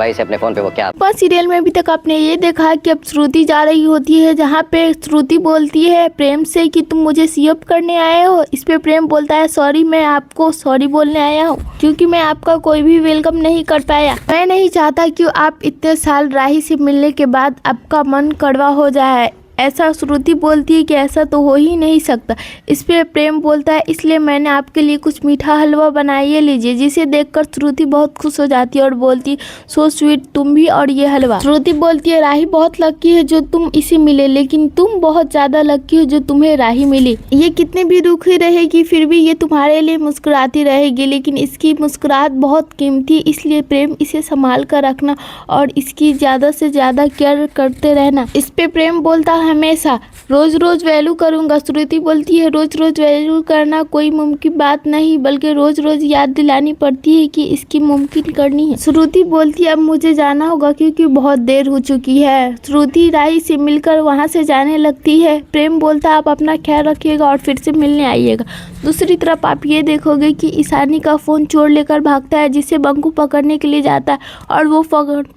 भाई से अपने फोन पे वो क्या पर सीरियल में अभी तक आपने ये देखा है कि अब श्रुति जा रही होती है जहाँ पे श्रुति बोलती है प्रेम से कि तुम मुझे सीएफ करने आए हो। इस पे प्रेम बोलता है सॉरी, मैं आपको सॉरी बोलने आया हूँ क्योंकि मैं आपका कोई भी वेलकम नहीं कर पाया। मैं नहीं चाहता कि आप इतने साल राही से मिलने के बाद आपका मन कड़वा हो जाए। ऐसा श्रुति बोलती है कि ऐसा तो हो ही नहीं सकता। इस पे प्रेम बोलता है इसलिए मैंने आपके लिए कुछ मीठा हलवा बनाइए लीजिए, जिसे देखकर श्रुति बहुत खुश हो जाती है और बोलती सो स्वीट तुम भी और ये हलवा। श्रुति बोलती है राही बहुत लकी है जो तुम इसे मिले, लेकिन तुम बहुत ज्यादा लकी हो जो तुम्हें राही मिली। ये कितनी भी दुखी रहेगी फिर भी ये तुम्हारे लिए मुस्कुराती रहेगी, लेकिन इसकी मुस्कुराहट बहुत कीमती, इसलिए प्रेम इसे संभाल कर रखना और इसकी ज्यादा से ज्यादा केयर करते रहना। इस पे प्रेम बोलता है हमेशा रोज रोज वैल्यू करूंगा। श्रुति बोलती है रोज रोज वैल्यू करना कोई मुमकिन बात नहीं, बल्कि रोज रोज याद दिलानी पड़ती है कि इसकी मुमकिन करनी है। श्रुति बोलती है अब मुझे जाना होगा क्योंकि बहुत देर हो चुकी है। श्रुति राही से मिलकर वहां से जाने लगती है। प्रेम बोलता है आप अपना ख्याल रखिएगा और फिर से मिलने आइएगा। दूसरी तरफ आप ये देखोगे कि ईशानी का फोन चोर लेकर भागता है, जिसे बंकू पकड़ने के लिए जाता है और वो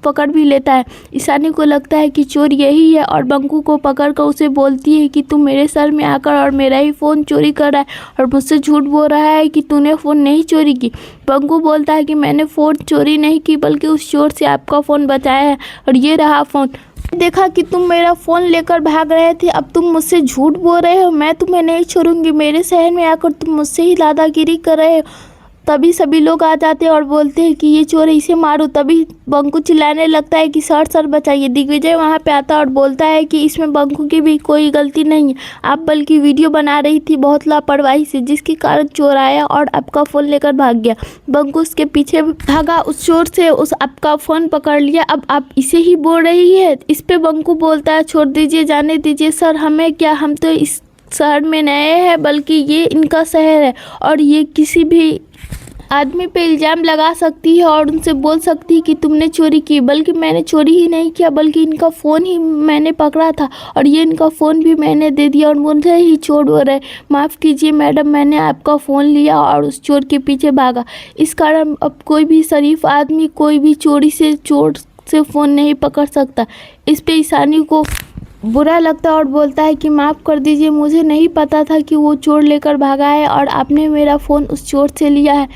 पकड़ भी लेता है। ईशानी को लगता है कि चोर यही है और बंकू को पकड़ कर उसे बोलती है कि तू मेरे सर में आकर और मेरा ही फ़ोन चोरी कर रहा है और मुझसे झूठ बोल रहा है कि तूने फ़ोन नहीं चोरी की। बंकू बोलता है कि मैंने फ़ोन चोरी नहीं की बल्कि उस चोर से आपका फ़ोन बचाया है और ये रहा फ़ोन। देखा कि तुम मेरा फ़ोन लेकर भाग रहे थे, अब तुम मुझसे झूठ बोल रहे हो। मैं तुम्हें नहीं छोड़ूंगी। मेरे शहर में आकर तुम मुझसे ही दादागिरी कर रहे हो। तभी सभी लोग आ जाते हैं और बोलते हैं कि ये चोर है, इसे मारो। तभी बंकू चिल्लाने लगता है कि सर बचाइए। दिग्विजय वहाँ पे आता है और बोलता है कि इसमें बंकू की भी कोई गलती नहीं है, आप बल्कि वीडियो बना रही थी बहुत लापरवाही से, जिसके कारण चोर आया और आपका फ़ोन लेकर भाग गया। बंकू उसके पीछे भागा, उस चोर से उस आपका फ़ोन पकड़ लिया। अब आप इसे ही बोल रही है। इस पे बंकू बोलता है छोड़ दीजिए, जाने दीजिए सर, हमें क्या, हम तो इस शहर में नए हैं, बल्कि ये इनका शहर है और ये किसी भी आदमी पे इल्ज़ाम लगा सकती है और उनसे बोल सकती है कि तुमने चोरी की, बल्कि मैंने चोरी ही नहीं किया, बल्कि इनका फ़ोन ही मैंने पकड़ा था और ये इनका फ़ोन भी मैंने दे दिया और मुझे ही चोर हो रहे। माफ़ कीजिए मैडम, मैंने आपका फ़ोन लिया और उस चोर के पीछे भागा। इस कारण अब कोई भी शरीफ आदमी कोई भी चोर से फ़ोन नहीं पकड़ सकता। इस पे ईशानी को बुरा लगता है और बोलता है कि माफ़ कर दीजिए, मुझे नहीं पता था कि वो चोर लेकर भागा है और आपने मेरा फ़ोन उस चोर से लिया है।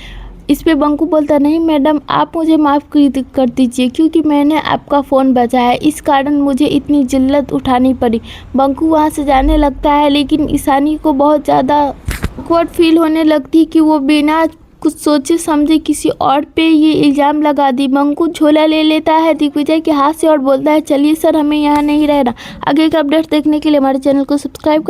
इस पे बंकू बोलता नहीं मैडम, आप मुझे माफ़ कर दीजिए क्योंकि मैंने आपका फ़ोन बचाया, इस कारण मुझे इतनी जिल्लत उठानी पड़ी। बंकू वहाँ से जाने लगता है, लेकिन ईशानी को बहुत ज़्यादा ऑकवर्ड फील होने लगती कि वो बिना कुछ सोचे समझे किसी और पे ये इल्ज़ाम लगा दी। बंकू झोला ले लेता है दिग्विजय के हाथ से और बोलता है चलिए सर, हमें यहाँ नहीं रहना। आगे का अपडेट देखने के लिए हमारे चैनल को सब्सक्राइब करें।